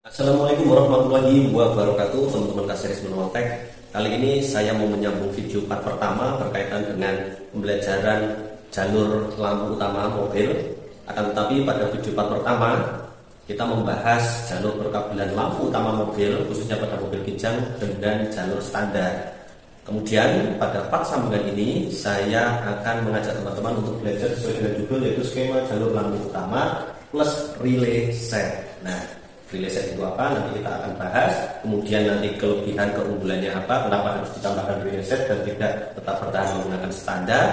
Assalamualaikum warahmatullahi wabarakatuh, teman-teman Kasseris Manual Tech. Kali ini saya mau menyambung video part pertama berkaitan dengan pembelajaran jalur lampu utama mobil. Akan tetapi pada video part pertama kita membahas jalur perkabelan lampu utama mobil, khususnya pada mobil kijang dengan jalur standar. Kemudian pada part sambungan ini saya akan mengajak teman-teman untuk belajar sesuai dengan judul, yaitu skema jalur lampu utama plus relay set. Nah, relay set itu apa? Nanti kita akan bahas. Kemudian nanti kelebihan keunggulannya apa? Kenapa harus ditambahkan relay set dan tidak tetap bertahan menggunakan standar?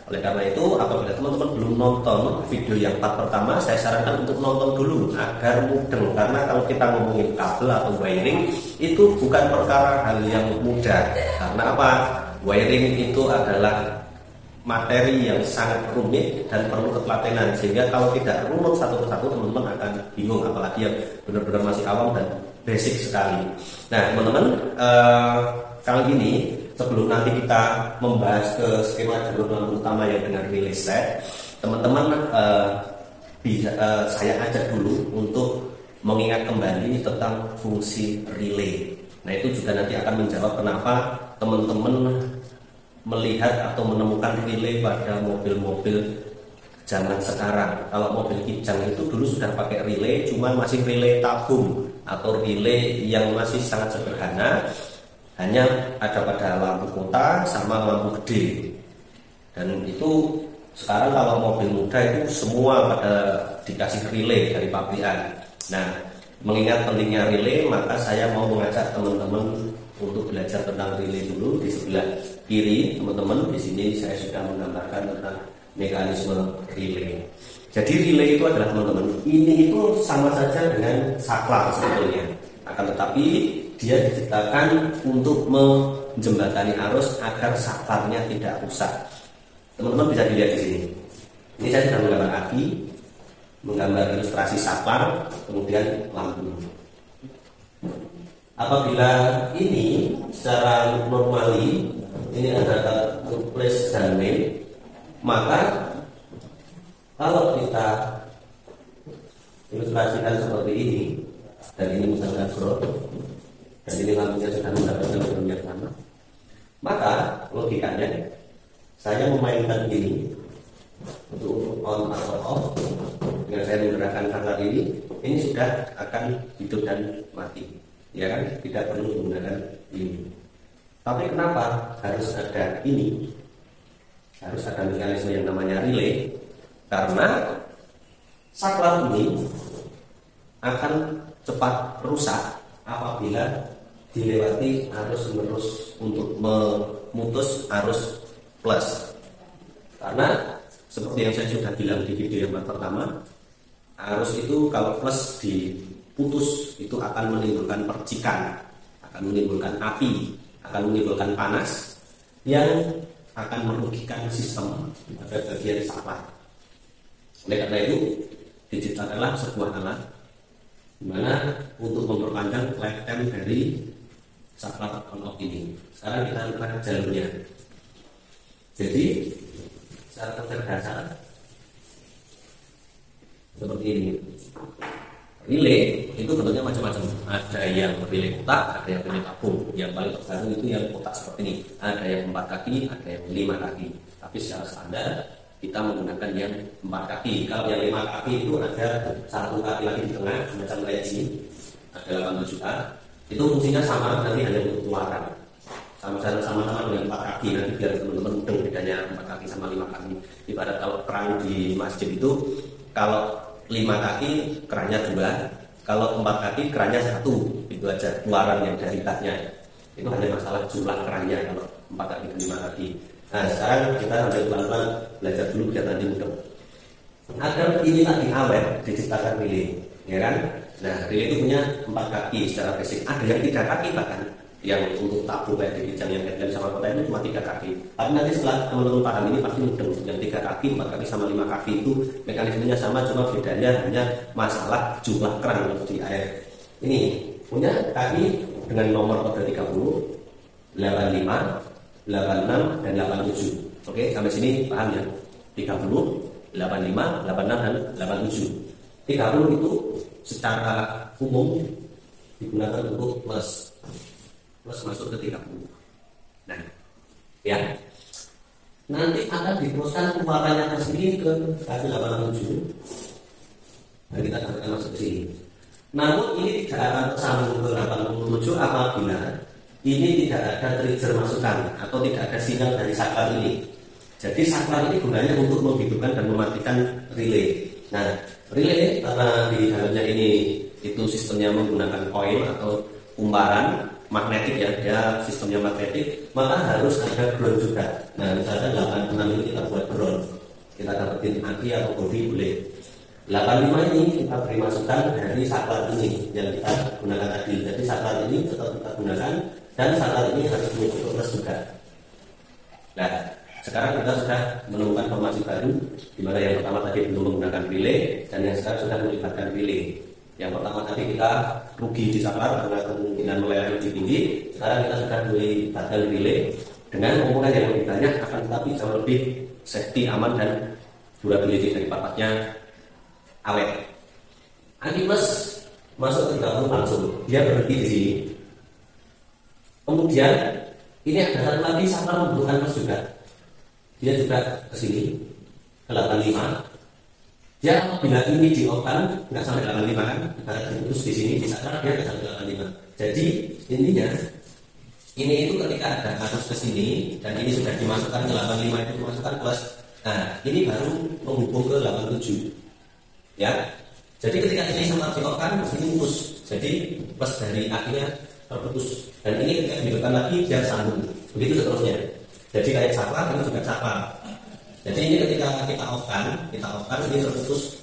Oleh karena itu, apabila teman-teman belum nonton video yang part pertama, saya sarankan untuk nonton dulu agar mudeng. Karena kalau kita ngomongin kabel atau wiring, itu bukan perkara hal yang mudah. Karena apa? Wiring itu adalah materi yang sangat rumit dan perlu ketelatenan, sehingga kalau tidak runut satu persatu teman-teman akan bingung, apalagi yang benar-benar masih awam dan basic sekali. Nah teman-teman, kali ini sebelum nanti kita membahas ke skema jalur lampu utama yang dengan relay set, teman-teman saya ajak dulu untuk mengingat kembali tentang fungsi relay. Nah itu juga nanti akan menjawab kenapa teman-teman melihat atau menemukan relay pada mobil-mobil zaman sekarang. Kalau mobil kijang itu dulu sudah pakai relay, cuman masih relay tabung atau relay yang masih sangat sederhana, hanya ada pada lampu kota sama lampu gede. Dan itu sekarang kalau mobil muda itu semua pada dikasih relay dari pabrikan. Nah, mengingat pentingnya relay, maka saya mau mengajak teman-teman untuk belajar tentang relay dulu. Di sebelah kiri teman-teman, di sini saya sudah menggambarkan tentang mekanisme relay. Jadi relay itu adalah teman-teman, ini itu sama saja dengan saklar sebetulnya. Akan tetapi dia diciptakan untuk menjembatani arus agar saklarnya tidak rusak. Teman-teman bisa dilihat di sini. Ini saya sudah menggambar aki, menggambar ilustrasi saklar, kemudian lampu. Apabila ini secara normali ini adalah replace dan main, maka kalau kita ilustrasikan seperti ini, dan ini misalkan ground, dan ini lampunya sudah mendapatkan ground yang sama, maka logikanya saya memainkan ini untuk on atau off dengan saya menggunakan saklar ini sudah akan hidup dan mati. Ya kan, tidak perlu menggunakan ini. Tapi kenapa harus ada ini? Harus ada mekanisme yang namanya relay. Karena saklar ini akan cepat rusak apabila dilewati arus menerus untuk memutus arus plus. Karena seperti yang saya sudah bilang di video yang pertama, arus itu kalau plus diputus itu akan menimbulkan percikan, akan menimbulkan api, akan menimbulkan panas yang akan merugikan sistem pada bagian saklar. Oleh karena itu diciptakanlah sebuah alat di mana untuk memperpanjang lifetime dari saklar on off ini. Sekarang kita lihat jalurnya. Jadi secara kecerdasan seperti ini. Relay itu bentuknya macam-macam. Ada yang relay kotak, ada yang relay tabung. Yang paling terbaru itu yang kotak seperti ini. Ada yang 4 kaki, ada yang 5 kaki. Tapi secara standar kita menggunakan yang 4 kaki. Kalau yang 5 kaki itu ada 1 kaki lagi di tengah, macam kayak ini. Ada 87A. Itu fungsinya sama, nanti hanya untuk keluaran. Sama-sama dengan 4 kaki. Nanti biar teman-teman mudeng bedanya 4 kaki sama 5 kaki. Ibarat kalau terang di masjid itu, kalau 5 kaki kerannya 2, kalau 4 kaki kerannya 1, itu aja keluaran yang dari katnya. Itu hanya masalah jumlah kerannya kalau 4 kaki dan 5 kaki. Nah sekarang kita ambil pelan-pelan belajar dulu biar nanti mudah. Agar ini tadi awet diciptakan relay, ya kan? Nah relay itu punya 4 kaki secara basic. Ada yang 3 kaki bahkan, yang untuk tabung kayak di kijang yang kayak sama kota itu cuma 3 kaki. Tapi nanti setelah teman-teman paham ini pasti mudah. Yang 3 kaki, 4 kaki sama 5 kaki itu mekanismenya sama, cuma bedanya hanya masalah jumlah keran di air. Ini punya kaki dengan nomor pada 30, 85, 86 dan 87. Oke, sampai sini paham ya? 30, 85, 86 dan 87. 30 itu secara umum digunakan untuk plus masuk ke 30. Nah, ya. Nanti akan diteruskan keluarannya tersendiri ke kaki 87. Nah, kita akan masuk ke sini. Namun ini tidak akan tersambung ke 87 apabila ini tidak ada trigger masukan atau tidak ada sinyal dari saklar ini. Jadi saklar ini gunanya untuk menghidupkan dan mematikan relay. Nah, relay karena di dalamnya ini itu sistemnya menggunakan koin atau kumparan magnetik ya, dia sistemnya magnetik, maka harus ada ground juga. Nah, misalkan 86 ini kita buat ground, kita dapetin aki atau body boleh. 85 ini kita beri masukan dari saklar ini yang kita gunakan tadi. Jadi saklar ini tetap kita gunakan dan saklar ini harus mengikuti plus juga. Nah, sekarang kita sudah menemukan informasi baru, di mana yang pertama tadi belum menggunakan relay dan yang sekarang sudah melibatkan relay. Yang pertama tadi kita rugi di saklar karena kemungkinan meleleh lebih tinggi. Sekarang kita sudah melibatkan relay dengan komponen yang lebih banyak, akan tetapi jauh lebih safety, aman dan durability dari partnya awet. Aki plus masuk ke 30 langsung, dia berhenti di sini. Kemudian ini ada satu lagi saklar membutuhkan plus juga. Dia juga ke sini ke 85. Ya, bila ini di off-kan nggak sampai 85 kan, terus di sini di saklar dia nggak sampai 85. Jadi intinya ini itu ketika ada arus ke sini dan ini sudah dimasukkan ke 85 itu dimasukkan plus. Nah, ini baru menghubung ke 87. Ya, jadi ketika ini sama di off-kan ini putus. Jadi plus dari akhirnya terputus. Dan ini ketika dihidupkan lagi dia sambung. Begitu seterusnya. Jadi kayak saklar ini juga saklar. Jadi ini ketika kita off-kan ini terputus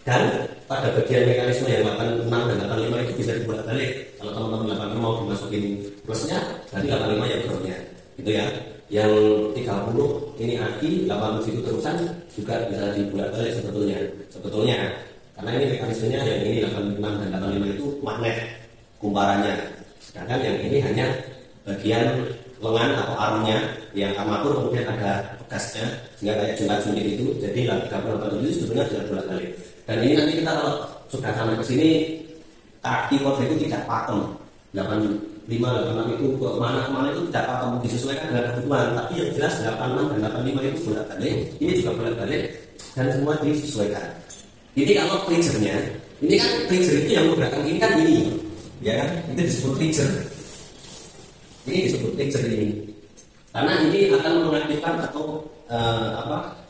dan pada bagian mekanisme yang 86 dan 85 itu bisa dibuat balik. Kalau teman-teman 85 mau dimasukin plusnya, nanti 85 yang groundnya, gitu ya. Yang 30 ini aki, 87 itu terusan juga bisa dibuat balik sebetulnya. Karena ini mekanismenya yang ini 86 dan 85 itu magnet kumparannya, sedangkan yang ini hanya bagian lengan atau armnya yang armatur kemudian ada bekasnya sehingga kayak jungkat-jungkit itu. Jadi 30 itu sebetulnya sudah bolak-balik. Dan ini nanti kita kalau sudah sampai ke sini kaki kode itu tidak pakem. 85, 86 itu kemana itu tidak pakem, disesuaikan dengan kebutuhan. Tapi yang jelas 86 dan 85 itu bolak-balik, ini juga bolak-balik dan semua disesuaikan. Jadi kalau triggernya, ini kan trigger itu yang menggerakkan ini kan ini, ya kan? Itu disebut trigger. Ini disebut trigger ini. Karena ini akan mengaktifkan atau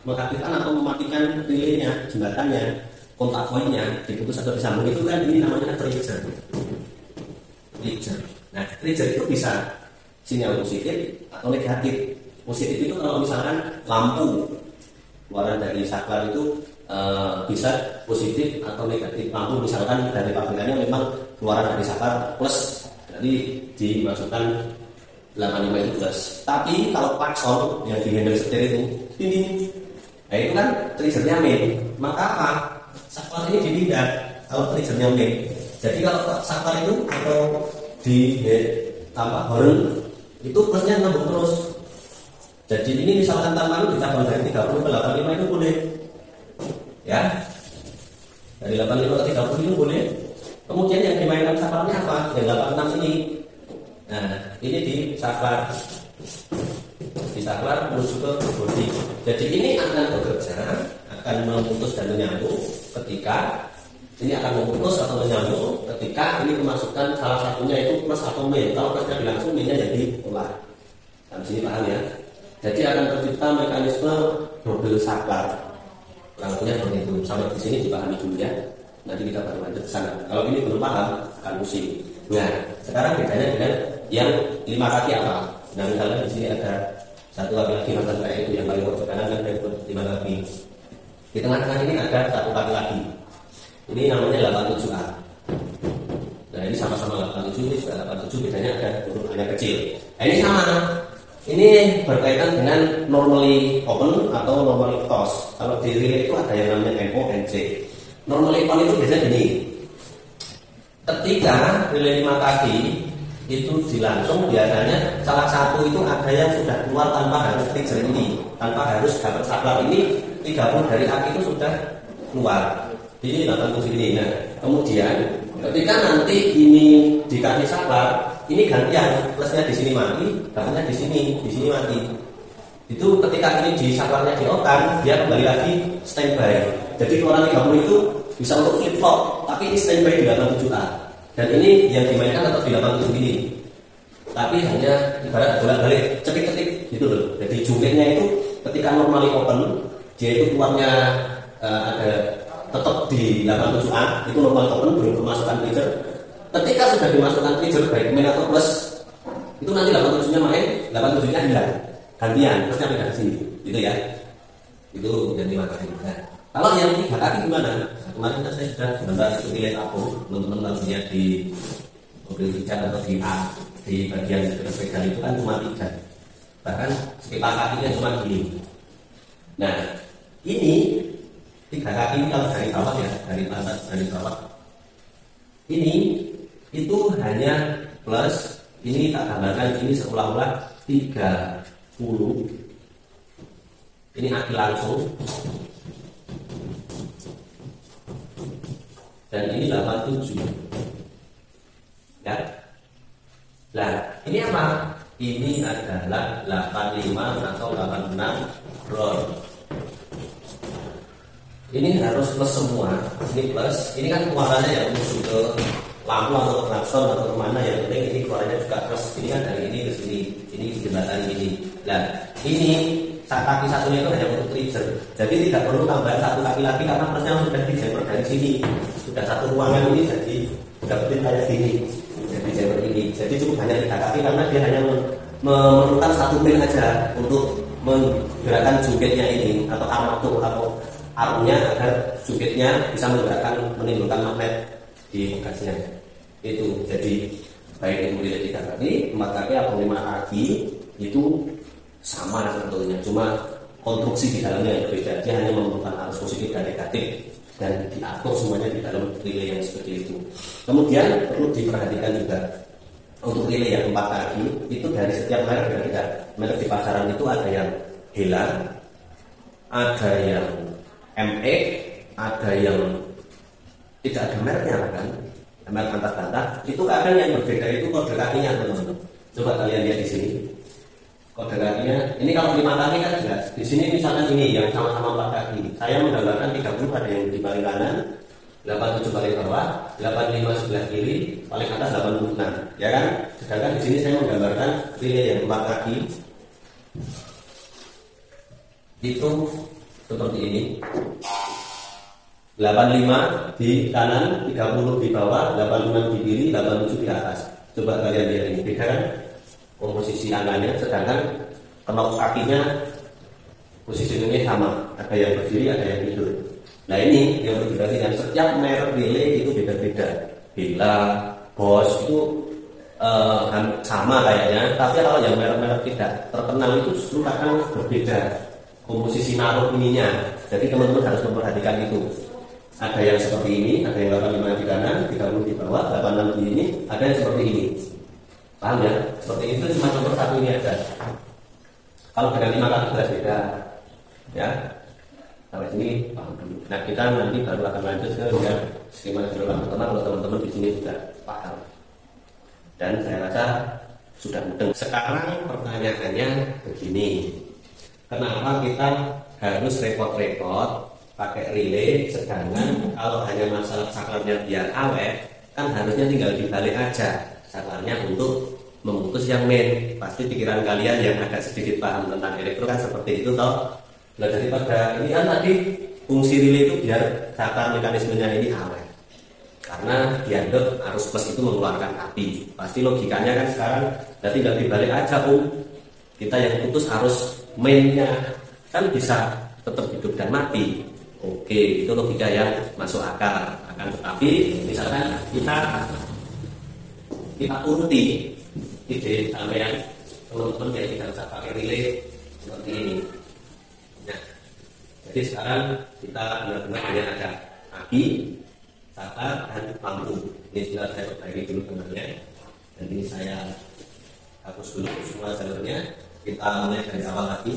mengaktifkan atau mematikan relaynya, jembatannya, kontak poinnya, diputus atau disambung itu kan ini namanya trigger. Nah, trigger itu bisa sinyal positif atau negatif. Positif itu kalau misalkan lampu keluaran dari saklar itu bisa positif atau negatif. Lampu misalkan dari pabrikannya memang keluaran dari saklar plus, jadi dimasukkan 85 itu plus. Tapi kalau klakson yang di handle setir itu ini, nah itu kan triggernya main. Maka apa? Saklar ini dipindah kalau triggernya main. Jadi kalau saklar itu atau di horn itu plusnya nyambung terus. Jadi ini misalkan taman ditambah dari 30 ke 85 itu boleh, ya. Dari 85 ke 30 itu boleh. Kemudian yang dimainkan saklarnya apa? Yang 86 ini. Nah, ini di saklar menuju ke bodi. Jadi ini akan bekerja, akan memutus dan menyambung ketika ini akan memutus atau menyambung ketika ini kemasukan salah satunya itu plus atau min. Kalau plusnya langsung, minnya jadi keluar. Sampai sini paham ya? Jadi akan tercipta mekanisme double saklar. Langsungnya seperti itu. Sampai di sini dipahami dulu ya. Nanti kita baru lanjut ke sana. Kalau ini belum paham, akan pusing. Nah, sekarang bedanya dengan yang 5 kaki apa? Nah, misalnya di sini ada satu laki-laki macam kayak itu yang paling pojok kanan kan ada 5 kaki. Di tengah-tengah ini ada satu kaki lagi. Ini namanya 87A. Nah, ini sama-sama 87, ini juga 87, bedanya ada huruf A kecil. Nah, ini sama. Ini berkaitan dengan normally open atau normally close. Kalau di relay itu ada yang namanya NO, NC. Normally open itu biasanya gini. Ketika relay 5 kaki itu dilangsung, biasanya salah satu itu ada yang sudah keluar tanpa harus trigger ini, tanpa harus dapat saklar ini. 30 dari kaki itu sudah keluar. Ini 87 ini. Nah, kemudian Ketika nanti ini dikasih saklar, ini gantian, plusnya di sini mati, dapatnya di sini mati. Itu ketika ini di saklarnya di off kan, dia kembali lagi standby. Jadi keluaran 30 itu bisa untuk flip flop, tapi ini standby di 87A. Dan ini yang dimainkan tetap di 87 ini. Tapi hanya ibarat bolak-balik cetik-cetik gitu loh. Jadi jungkirnya itu ketika normally open, dia itu keluarnya ada tetap di 87A, itu normal open, belum memasukkan trigger. Ketika sudah dimasukkan trigger baik main atau plus, itu nanti 87-nya main, 87-nya hilang. Gantian, terusnya pindah ke sini, gitu ya. Itu jadi materi. Nah, kalau yang 3 kaki gimana? Nah, kemarin kan saya sudah sebentar nilai aku, teman-teman kalau lihat di mobil pijat atau di bagian sepeda itu kan cuma 3. Bahkan sekitar kakinya cuma gini. Nah, ini 3 kaki ini kalau dari bawah ya, dari atas dari bawah. Ini itu hanya plus, ini tak gambarkan ini seolah-olah 30. Ini aki langsung. Dan ini 87. Ya. Nah, ini apa? Ini adalah 85 atau 86 roll. Ini harus plus semua. Ini plus. Ini kan keluarannya yang menuju ke lampu atau ke klakson atau kemana, yang penting ini keluarannya juga plus. Ini kan dari ini ke sini. Ini jembatan ini. Nah, ini kaki satunya itu hanya untuk trigger. Jadi tidak perlu tambahan 1 kaki lagi karena plusnya sudah dijemur dari sini. Sudah satu ruangan ini jadi dapetin kayak gini. Jadi jemur ini. Jadi cukup hanya 3 kaki karena dia hanya memerlukan 1 pin aja untuk menggerakkan jungkitnya ini atau armatur atau armnya agar jungkitnya bisa menggerakkan menimbulkan magnet di gasnya. Itu jadi baik itu mulai 3 kaki, 4 kaki atau 5 kaki itu sama sebetulnya, cuma konstruksi di dalamnya yang berbeda. Dia hanya memerlukan arus positif dan negatif dan diatur semuanya di dalam relay yang seperti itu. Kemudian perlu diperhatikan juga untuk relay yang 4 kaki itu dari setiap merek berbeda. Merek di pasaran itu ada yang Hela, ada yang ME, ada yang tidak ada mereknya kan, merek bantah-bantah. Itu kadang yang berbeda itu kode kakinya teman-teman. Coba kalian lihat di sini. Kode kakinya, ini kalau 5 kaki kan jelas. Di sini misalkan ini yang sama-sama 4 kaki. Saya menggambarkan 30 ada yang di paling kanan, 87 paling bawah, 85 sebelah kiri, paling atas 86. Ya kan? Sedangkan di sini saya menggambarkan relay yang 4 kaki. Itu seperti ini. 85 di kanan, 30 di bawah, 86 di kiri, 87 di atas. Coba kalian lihat ini, beda kan? Komposisi angkanya, sedangkan kenop kakinya posisinya sama, ada yang berdiri, ada yang tidur. Nah ini yang berbeda, dan setiap merek relay itu beda-beda. Hela, Bosch itu sama kayaknya, tapi kalau yang merek-merek tidak terkenal itu justru akan berbeda komposisi naruh ininya. Jadi teman-teman harus memperhatikan itu. Ada yang seperti ini, ada yang 85 di kanan, 30 di bawah, 86 di ini, ada yang seperti ini. Paham ya? Seperti itu cuma nomor 1 ini aja. Kalau dengan 5 kaki jelas beda. Ya. Sampai sini paham dulu. Nah, kita nanti baru akan lanjut ke yang skema jerolan pertama kalau teman-teman di sini sudah paham. Dan saya rasa sudah mudeng. Sekarang pertanyaannya begini. Kenapa kita harus repot-repot pakai relay, sedangkan kalau hanya masalah saklarnya biar awet, kan harusnya tinggal dibalik aja saklarnya untuk memutus yang main. Pasti pikiran kalian yang agak sedikit paham tentang elektro kan seperti itu toh. Nah, daripada ini kan tadi fungsi relay itu biar saklar mekanismenya ini awet, karena dianggap arus plus itu mengeluarkan api. Pasti logikanya kan sekarang berarti tinggal dibalik aja kita yang putus arus mainnya kan bisa tetap hidup dan mati. Oke, itu logika yang masuk akal. Akan tetapi misalkan kita uruti ide sampean teman-teman yang tidak usah pakai relay seperti ini. Nah, jadi sekarang kita benar-benar hanya ada aki, saklar, dan lampu. Ini sudah saya perbaiki dulu temannya. Dan ini saya hapus dulu semua jalurnya. Kita mulai dari awal lagi.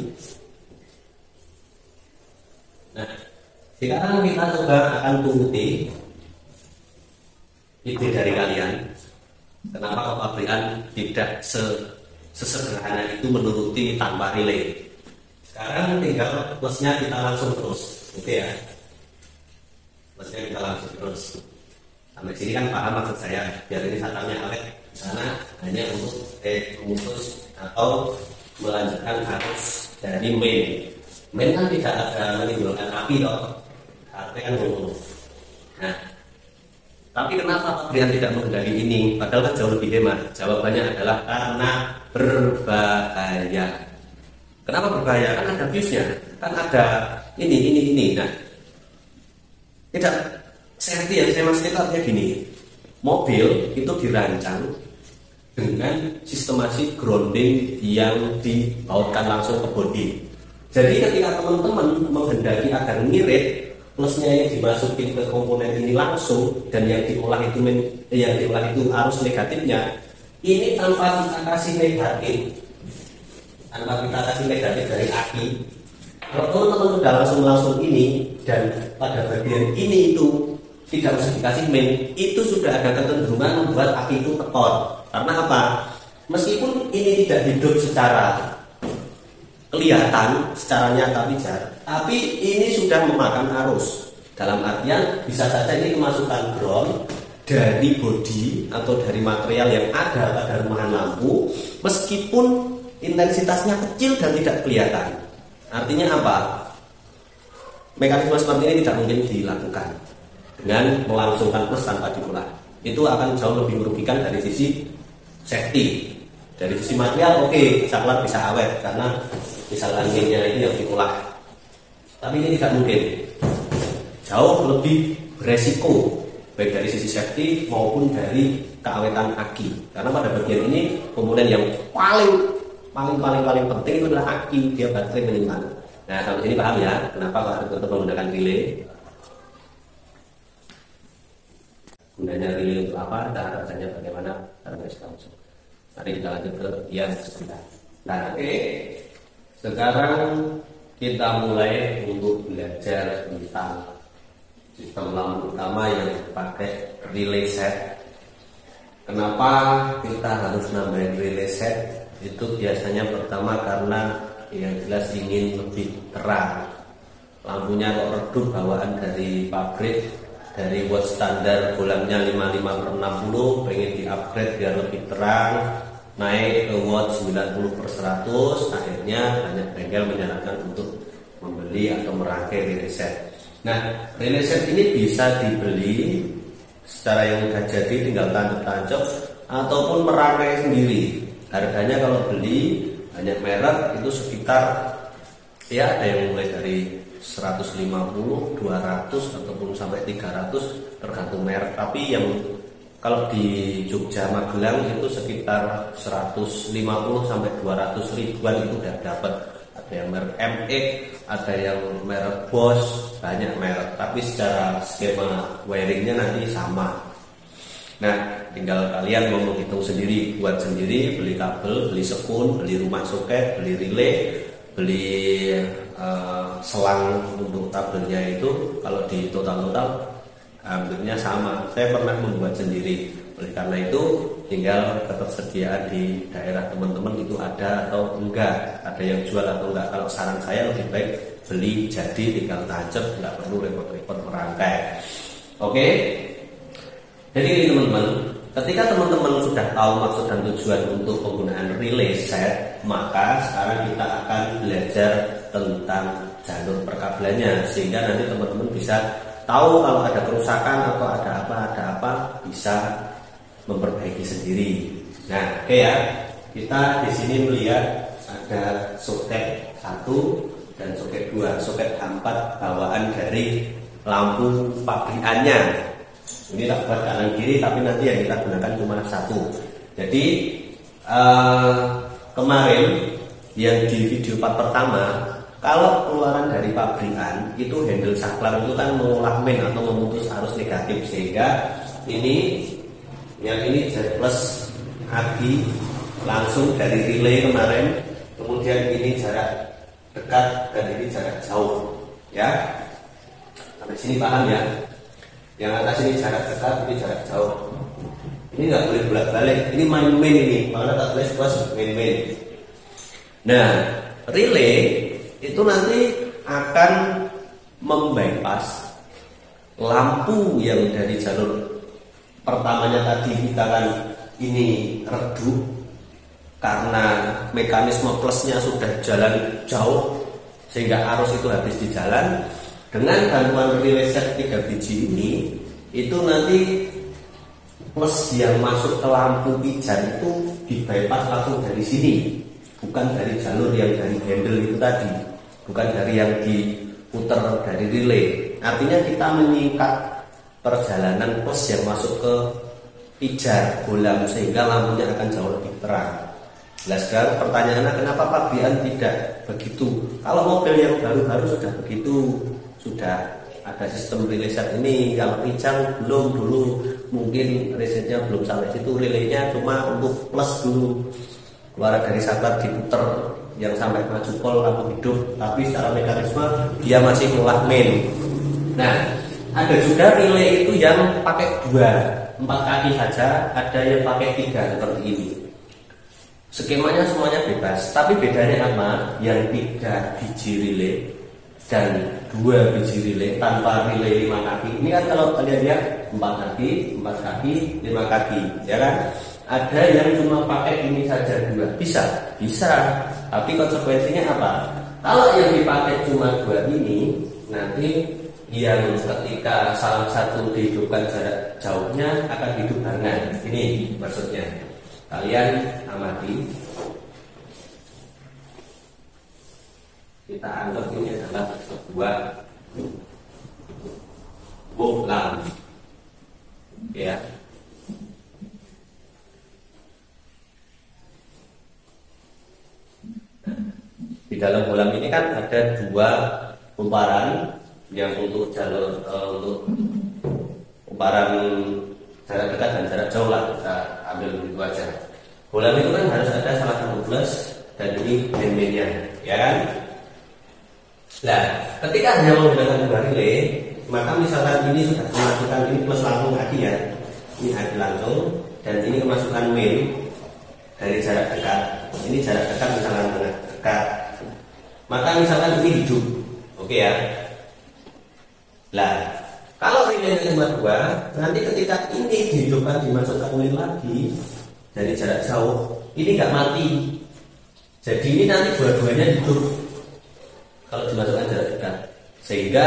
Nah, sekarang kita coba akan turuti ide dari kalian? Kenapa kepabrikan tidak sesederhana itu menuruti tanpa relay? Sekarang tinggal plusnya kita langsung terus, oke ya? Plusnya kita langsung terus. Sampai sini kan paham maksud saya, biar ini satarnya awet, karena hanya untuk khusus atau melanjutkan arus dari main. Main kan tidak ada menimbulkan api dong, artinya kan ngomong. Nah, tapi kenapa pabrikan tidak mengendali ini? Padahal kan jauh lebih hemat. Jawabannya adalah karena berbahaya. Kenapa berbahaya? Kan ada fuse-nya, kan ada ini. Nah, tidak safety yang saya maksud itu artinya gini. Mobil itu dirancang dengan sistemasi grounding yang dibautkan langsung ke bodi. Jadi ketika teman-teman menghendaki agar ngirit, plusnya yang dimasukin ke komponen ini langsung dan yang diolah itu arus negatifnya, ini tanpa kita kasih negatif dari aki. Kalau teman-teman sudah langsung ini dan pada bagian ini itu tidak usah dikasih main, itu sudah ada kecenderungan membuat aki itu tekor. Karena apa? Meskipun ini tidak hidup secara kelihatan, secara nyata pijar, tapi ini sudah memakan arus. Dalam artian bisa saja ini kemasukan ground dari bodi atau dari material yang ada pada rumahan lampu, meskipun intensitasnya kecil dan tidak kelihatan. Artinya apa? Mekanisme seperti ini tidak mungkin dilakukan dengan melangsungkan plus tanpa diolah. Itu akan jauh lebih merugikan dari sisi safety. Dari sisi material oke, saklar bisa awet karena misalkan minyak itu yang diolah. Tapi ini tidak mungkin. Jauh lebih beresiko baik dari sisi safety maupun dari keawetan aki. Karena pada bagian ini komponen yang paling penting itu adalah aki, dia baterai menyimpan. Nah, sampai sini paham ya kenapa harus tetap menggunakan relay? Gunanya relay untuk apa? Cara kerjanya bagaimana? Cara langsung. Mari kita lanjut ke yang sebentar. Nah, sekarang kita mulai untuk belajar tentang sistem lampu utama yang pakai relay set. Kenapa kita harus nambahin relay set? Itu biasanya pertama karena yang jelas ingin lebih terang. Lampunya kok redup bawaan dari pabrik, dari watt standar bulannya 55/60, pengen di upgrade biar lebih terang, naik ke watt 90/100, akhirnya banyak bengkel menyarankan untuk membeli atau merangkai relay set. Nah, relay set ini bisa dibeli secara yang udah jadi, tinggal tancap-tancap ataupun merangkai sendiri. Harganya kalau beli banyak merek itu sekitar ya ada yang mulai dari 150, 200 ataupun sampai 300 tergantung merek. Tapi yang kalau di Jogja Magelang itu sekitar 150 sampai 200 ribuan itu udah dapat. Ada yang merek MX, ada yang merek Bosch, banyak merek. Tapi secara skema wiringnya nanti sama. Nah, tinggal kalian mau menghitung sendiri, buat sendiri, beli kabel, beli sekun, beli rumah soket, beli relay, beli selang untuk kabelnya itu. Kalau di total hampirnya sama. Saya pernah membuat sendiri. Oleh karena itu tinggal ketersediaan di daerah teman-teman itu ada atau enggak, ada yang jual atau enggak. Kalau saran saya lebih baik beli jadi, tinggal tancap, enggak perlu repot-repot merangkai. Oke. Jadi ini teman-teman, ketika teman-teman sudah tahu maksud dan tujuan untuk penggunaan relay set, maka sekarang kita akan belajar tentang jalur perkabelannya, sehingga nanti teman-teman bisa tahu kalau ada kerusakan atau ada apa bisa memperbaiki sendiri. Nah, oke ya, kita di sini melihat ada soket 1 dan soket 2, soket 4 bawaan dari lampu pabrikannya. Ini tak buat kanan kiri, tapi nanti yang kita gunakan cuma 1. Jadi kemarin yang di video part pertama, kalau keluaran dari pabrikan itu handle saklar itu kan mengolah main atau memutus arus negatif, sehingga ini yang ini Z plus aki langsung dari relay kemarin, kemudian ini jarak dekat dan ini jarak jauh ya. Sampai sini paham ya? Yang atas ini jarak dekat, ini jarak jauh. Ini nggak boleh bolak-balik. Ini main-main ini, makanya tak tulis plus main-main. Nah, relay itu nanti akan membypass lampu yang dari jalur pertamanya tadi kita kan ini redup karena mekanisme plusnya sudah jalan jauh sehingga arus itu habis di jalan. Dengan bantuan relay set 3 biji ini, itu nanti plus yang masuk ke lampu pijar itu di bypass langsung dari sini, bukan dari jalur yang dari handle itu tadi, bukan dari yang diputer dari relay. Artinya kita menyingkat perjalanan plus yang masuk ke pijar bolam sehingga lampunya akan jauh lebih terang. Nah sekarang pertanyaannya kenapa pabrikan tidak begitu? Kalau mobil yang baru-baru sudah begitu, sudah ada sistem relay set ini. Kalau pijar belum, dulu mungkin risetnya belum sampai situ, relaynya cuma untuk plus dulu, keluar dari saklar diputer yang sampai maju pol lampu hidup, tapi secara mekanisme dia masih ngolah main. Nah ada juga relay itu yang pakai 4 kaki saja, ada yang pakai 3 seperti ini. Skemanya semuanya bebas, tapi bedanya apa? Yang 3 biji relay dan 2 biji relay tanpa relay 5 kaki. Ini kan kalau kalian lihat 4 kaki, 5 kaki, ya kan? Ada yang cuma pakai ini saja 2, bisa. Tapi konsekuensinya apa? Kalau yang dipakai cuma 2 ini, nanti yang ketika salah satu dihidupkan jarak jauhnya akan hidup barengan. Ini maksudnya. Kalian amati. Kita anggap ini adalah sebuah bohlam, ya. Di dalam bohlam ini kan ada 2 kumparan yang untuk jalur untuk kumparan jarak dekat dan jarak jauh lah, kita ambil begitu aja. Bohlam itu kan harus ada salah satu plus dan ini main-mainnya, ya kan? Nah, ketika hanya menggunakan 2 relay, maka misalkan ini sudah kemasukan ini plus langsung tadi ya, ini hadi langsung, dan ini kemasukan main dari jarak dekat. Ini jarak dekat misalkan dekat, maka misalkan ini hidup, oke ya. Nah, kalau relay cuma 2, nanti ketika ini dihidupkan dimasukkan main lagi dari jarak jauh, ini nggak mati. Jadi ini nanti dua-duanya hidup kalau dimasukkan jarak dekat, sehingga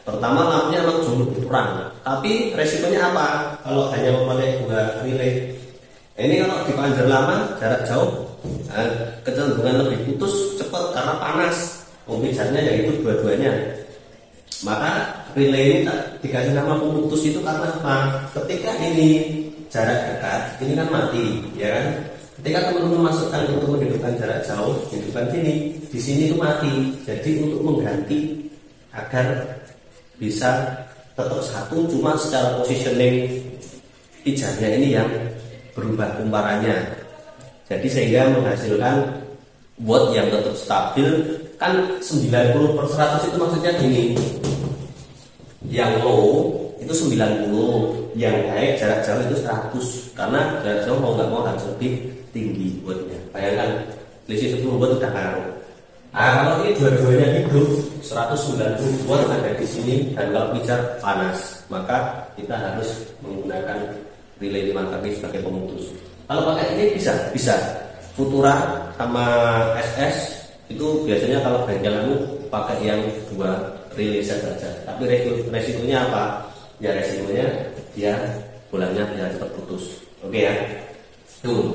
pertama lampunya memang jauh lebih terang. Tapi resikonya apa? Kalau hanya memakai 2 relay, ini kalau dipanjang lama jarak jauh, kecenderungan lebih putus cepat karena panas. Pijarnya yaitu dua-duanya. Maka relay ini dikasih nama pemutus itu karena apa? Ketika ini jarak dekat, ini kan mati, ya kan? Ketika teman-teman masukkan untuk menghidupkan jarak jauh, hidupkan sini, di sini itu mati. Jadi untuk mengganti agar bisa tetap satu, cuma secara positioning pijarnya ini yang berubah kumparannya. Jadi sehingga menghasilkan watt yang tetap stabil. Kan 90/100 itu maksudnya gini, yang low itu 90, yang high jarak jauh itu 100, karena jarak jauh mau nggak mau harus lebih tinggi wattnya. Bayangkan selisih 10 watt udah ngaruh. Nah, kalau ini dua-duanya hidup 190 watt ada di sini, dan kalau pijar panas, maka kita harus menggunakan relay 5 kaki sebagai pemutus. Kalau pakai ini bisa. Futura sama SS itu biasanya kalau bengkelanmu pakai yang 2 relay saja. Tapi resikonya apa? Ya resikonya dia bolamnya bisa cepat putus. Oke ya. Tuh,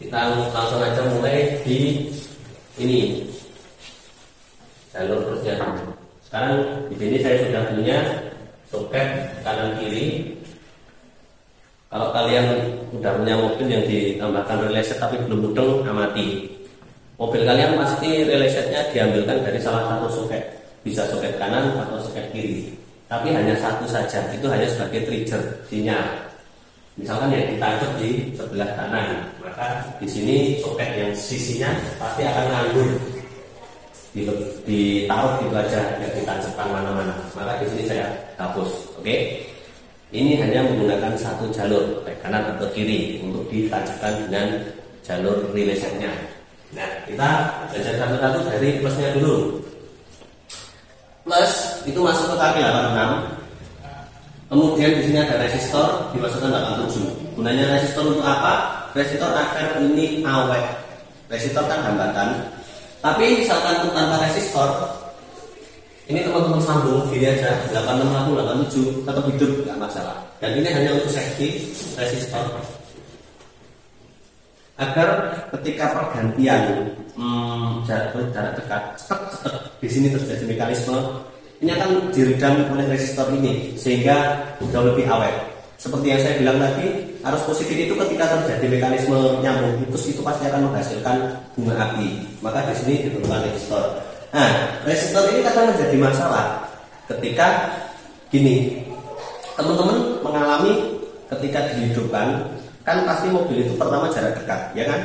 kita langsung aja mulai di ini jalur terusnya. Sekarang di sini saya sudah punya soket kanan kiri. Kalau kalian udah punya mobil yang ditambahkan relay set tapi belum mudeng, amati. Mobil kalian pasti relay setnya diambilkan dari salah satu soket, bisa soket kanan atau soket kiri. Tapi hanya satu saja, itu hanya sebagai trigger sinyal. Misalkan yang ditancap di sebelah kanan, maka di sini soket yang sisinya pasti akan nganggur, ditaruh gitu aja, tidak ditancapkan mana-mana. Maka di sini saya hapus, oke? ini hanya menggunakan satu jalur, baik kanan atau kiri, untuk ditancapkan dengan jalur relay setnya. Nah, kita belajar satu-satu dari plusnya dulu. Plus itu masuk ke kaki 86. Kemudian di sini ada resistor dimasukkan 87. Gunanya resistor untuk apa? Resistor agar ini awet. Resistor kan hambatan. Tapi misalkan tanpa resistor, ini teman-teman sambung gini aja 86, 87 tetap hidup, nggak masalah. Dan ini hanya untuk safety resistor agar ketika pergantian jarak dekat di sini terjadi mekanisme ini akan diredam oleh resistor ini sehingga jauh lebih awet. Seperti yang saya bilang tadi, arus positif itu ketika terjadi mekanisme nyambung itu pasti akan menghasilkan bunga api. Maka di sini diperlukan resistor. Nah, resistor ini kadang menjadi masalah ketika gini, teman-teman mengalami ketika dihidupkan, kan pasti mobil itu pertama jarak dekat, ya kan?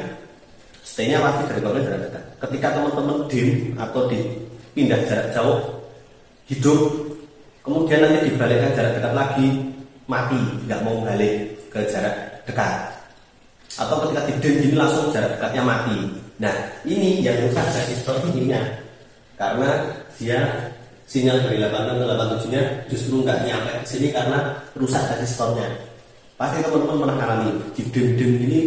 Stay-nya pasti dari bawah jarak dekat. Ketika teman-teman dim atau dipindah jarak jauh, hidup, kemudian nanti dibalikkan jarak dekat lagi, mati, nggak mau balik ke jarak dekat. Atau ketika didim gini langsung jarak dekatnya mati. Nah, ini yang rusak resistor ininya. Karena dia sinyal dari 86 ke 87 nya justru nggak nyampe ke sini karena rusak resistornya. Pasti teman-teman pernah alami di dim ini,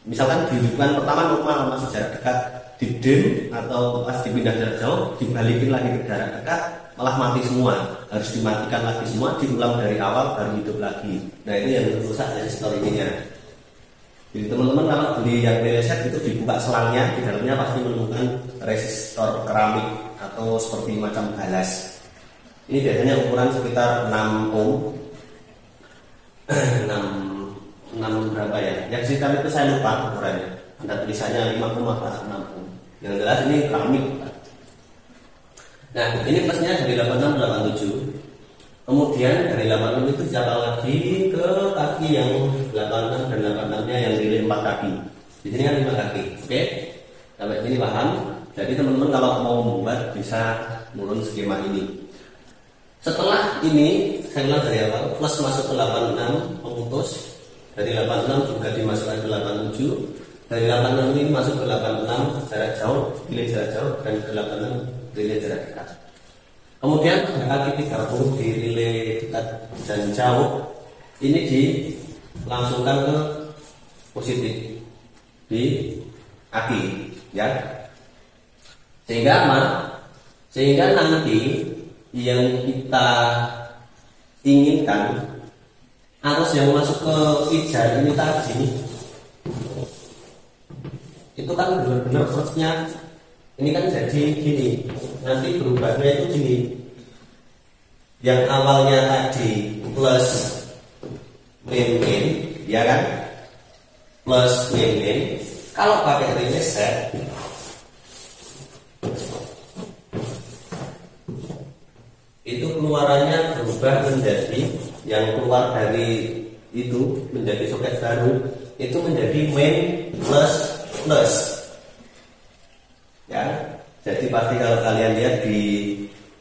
misalkan dihidupkan pertama normal masih jarak dekat, di dim atau pas dipindah jarak jauh dibalikin lagi ke jarak dekat malah mati semua, harus dimatikan lagi semua, diulang dari awal baru hidup lagi. Nah, ini yang rusak resistor ininya. Jadi teman-teman kalau beli yang relay set itu dibuka selangnya, di dalamnya pasti menemukan resistor keramik atau seperti macam balas. Ini biasanya ukuran sekitar 6 ohm. 6 berapa ya? Yang sekitar itu saya lupa ukurannya. Ada tulisannya 5 ohm atau 6 ohm. Yang jelas ini keramik. Nah, ini plusnya dari 86 ke 87. Kemudian dari 86 itu jatuh lagi ke kaki yang 86 dan 86-nya yang relay 4 kaki. Di sini kan 5 kaki. Oke? Sampai sini paham? Jadi teman-teman kalau mau membuat bisa menurun skema ini. Setelah ini saya bilang dari awal, plus masuk ke 86 pemutus, dari 86 juga dimasukkan ke 87, dari 86 ini masuk ke 86 jarak jauh, relay jarak jauh, dan ke 86 relay jarak dekat. Kemudian kaki 30 di relay dekat dan jauh ini dilangsungkan ke positif di aki, ya. Sehingga nanti yang kita inginkan arus yang masuk ke pijar ini tadi itu kan benar-benar plusnya ini kan jadi gini, nanti berubahnya itu gini, yang awalnya tadi plus min, ya kan, plus min, kalau pakai relay set itu keluarannya berubah menjadi yang keluar dari itu menjadi soket baru itu menjadi min plus, ya. Jadi pasti kalau kalian lihat di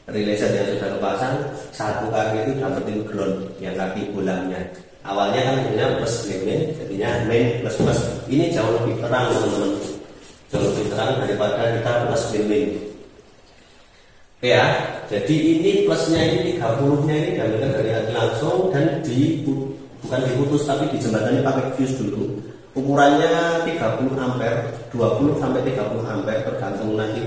relay set yang sudah kepasang, satu kaki itu dapetin ground yang kaki bolanya. Awalnya kan sebenarnya plus min, jadinya min plus. Ini jauh lebih terang teman-teman, jauh lebih terang daripada kita plus min. Oke ya, jadi ini plusnya ini 30-nya ini diambilkan dari hati langsung dan bukan diputus tapi dijembatani pakai fuse dulu. Ukurannya 30 ampere, 20 sampai 30 ampere tergantung nanti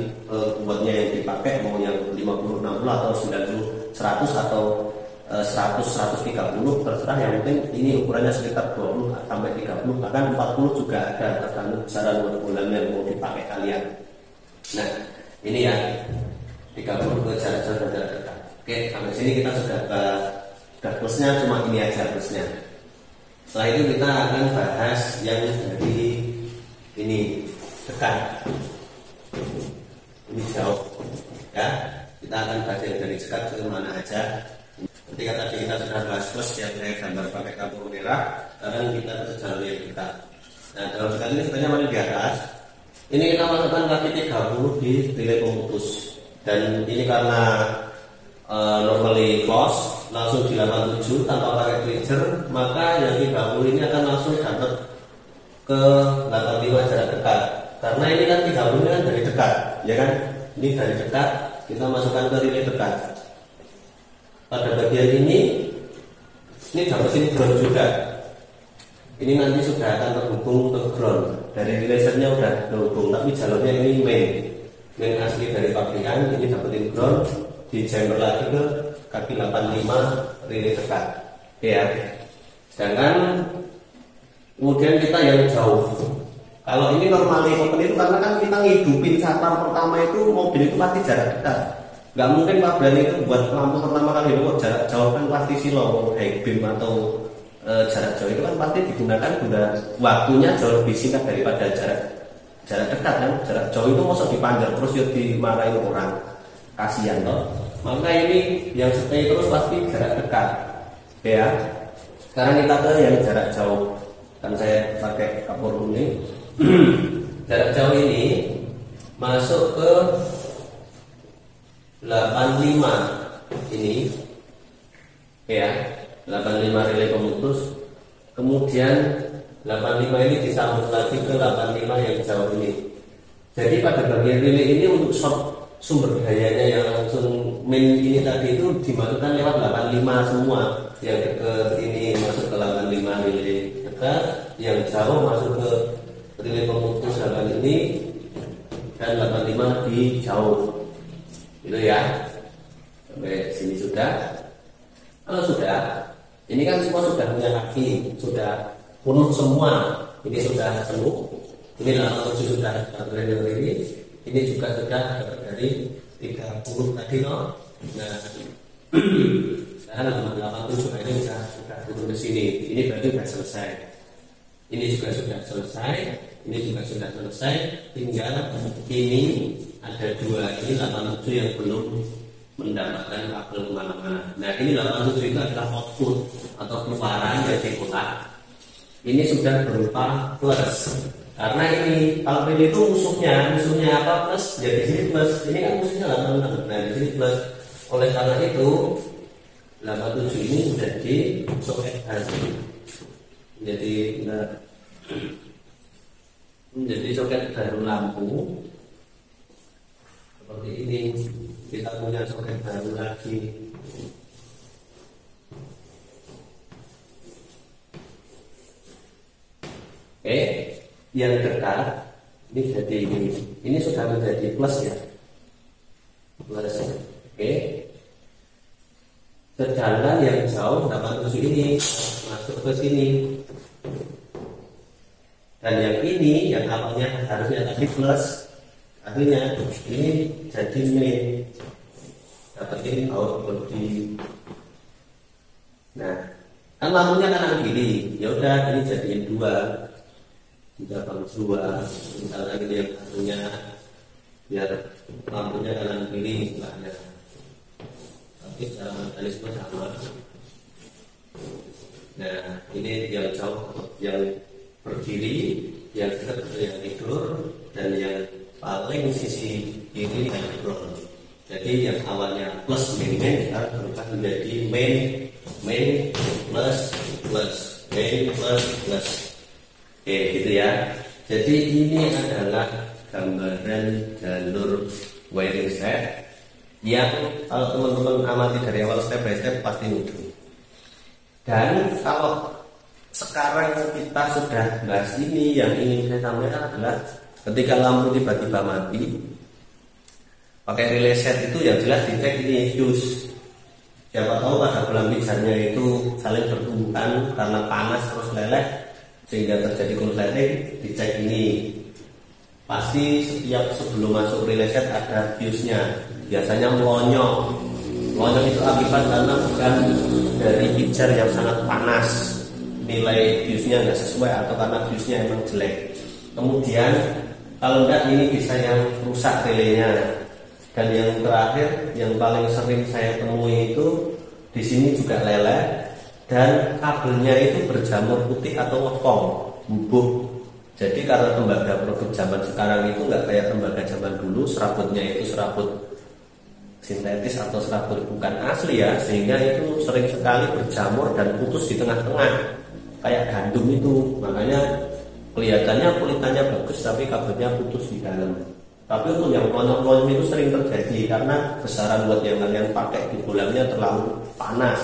buatnya yang dipakai, mau yang 50, 60 atau 90, 100 atau 100, 130 terserah, yang penting ini ukurannya sekitar 20 sampai 30 bahkan 40 juga ada tergantung besaran bola yang mau dipakai kalian. Nah, ini ya 30 ke jarak jauh dan jarak dekat. Oke, sampai sini kita sudah plusnya cuma ini aja plusnya. Setelah itu kita akan bahas yang dari ini dekat, ini jauh, ya. Kita akan bahas yang dari dekat ke mana aja. Ketika tadi kita sudah bahas plus yang saya gambar pakai kartu merah, sekarang kita ke jalur yang dekat. Nah, dalam sekali ini sebenarnya mana di atas. Ini kita masukkan kaki 30 di relay pemutus. Dan ini karena normally close langsung di 87 tanpa pakai trigger, maka yang 30 ini akan langsung dapat ke 85 jarak dekat. Karena ini kan 30 ini kan dari dekat, ya kan? Ini dari dekat, kita masukkan ke relay dekat. Pada bagian ini dapetin ground juga. Ini nanti sudah akan terhubung ke ground. Dari lasernya udah terhubung, tapi jalurnya ini main asli dari pabrikan. Ini dapetin ground, di jumper lagi ke kaki 85 relay dekat, ya. Sedangkan kemudian kita yang jauh. Kalau ini normally open itu karena kan kita ngidupin satpam pertama itu mobil itu pasti jarak dekat. Nggak mungkin pabrikan itu buat lampu pertama kali itu jarak jauh kan pasti silo, high beam atau jarak jauh itu kan pasti digunakan guna waktunya jauh lebih singkat daripada jarak dekat kan. Jarak jauh itu masuk dipanjang terus ya dimarahin orang. Kasihan loh. Maka ini yang stay terus pasti jarak dekat, ya. Sekarang kita ke yang jarak jauh. Kan saya pakai kapur kuning. Jarak jauh ini masuk ke 85 ini, ya. 85 relay pemutus. Kemudian 85 ini disambung lagi ke 85 yang jauh ini. Jadi pada bagian relay ini untuk sumber dayanya yang langsung main ini tadi itu dimasukkan lewat 85 semua. Yang ke ini masuk ke 85 relay dekat, yang jauh masuk ke relay pemutus 8 ini, dan 85 di jauh. Itu ya. Sampai sini sudah. Kalau sudah, ini kan semua sudah punya kaki, sudah penuh semua. Ini sudah penuh. Ini 87 sudah relay ini. Ini juga sudah dari 30 tadi no. Nah, sekarang 87 ini sudah turun ke sini. Ini berarti sudah selesai. Ini juga sudah selesai. Ini juga sudah selesai. Tinggal ini ada dua. Ini 87 yang belum mendapatkan kabel kemana-mana. Nah, ini 87 itu adalah output atau keluaran dari kotak. Ini sudah berupa plus. Karena ini kalau ini itu musuhnya apa plus, jadi sini plus. Ini kan musuhnya 86. Nah di sini plus. Oleh karena itu 87 ini menjadi soket baru. Menjadi soket baru lampu. Seperti ini kita punya soket baru lagi. Yang dekat ini jadi ini sudah menjadi plus ya, plus. Sedangkan yang jauh 87 ini masuk ke sini, dan yang ini yang awalnya harusnya tadi plus, akhirnya ini jadi min, dapetin output di. Nah, kan lampunya kanan kiri, ya udah ini jadiin 2. Tidak dua, misalnya gitu yang satunya biar lampunya kanan kiri istilahnya, tapi secara mekanisme sama. Nah ini yang jauh, yang berdiri, yang dekat yang tidur, dan yang paling sisi kiri yang ground. Jadi yang awalnya plus main sekarang berubah menjadi main plus main plus. Oke, gitu ya. Jadi ini adalah gambaran jalur wiring set yang kalau teman-teman amati dari awal step by step pasti mudah. Dan kalau sekarang kita sudah bahas ini, yang ingin saya sampaikan adalah ketika lampu tiba-tiba mati, pakai relay set itu yang jelas dicek ini fuse. Siapa tahu pada bola pijarnya itu saling bertumbukan karena panas terus meleleh sehingga terjadi konsleting. Dicek ini, pasti setiap sebelum masuk relay set ada fuse-nya. Biasanya melonyok itu akibat karena bukan dari pijar yang sangat panas, nilai fuse-nya nggak sesuai, atau karena fuse-nya emang jelek. Kemudian kalau enggak ini bisa yang rusak relaynya. Dan yang terakhir yang paling sering saya temui itu di sini juga leleh, dan kabelnya itu berjamur putih atau ngepong, bubuh. Jadi karena tembaga produk zaman sekarang itu nggak kayak tembaga zaman dulu, serabutnya itu serabut sintetis atau serabut bukan asli ya, sehingga itu sering sekali berjamur dan putus di tengah-tengah kayak gandum itu. Makanya kelihatannya kulitannya bagus tapi kabelnya putus di dalam. Tapi untuk yang klonok-klonok itu sering terjadi karena besaran buat yang kalian pakai di bolanya terlalu panas,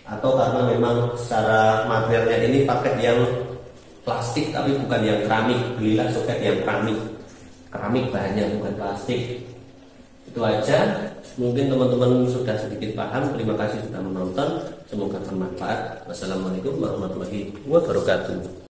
atau karena memang secara materialnya ini pakai yang plastik tapi bukan yang keramik. Belilah soket yang keramik bahannya bukan plastik. Itu aja, mungkin teman-teman sudah sedikit paham. Terima kasih sudah menonton, semoga bermanfaat. Wassalamualaikum warahmatullahi wabarakatuh.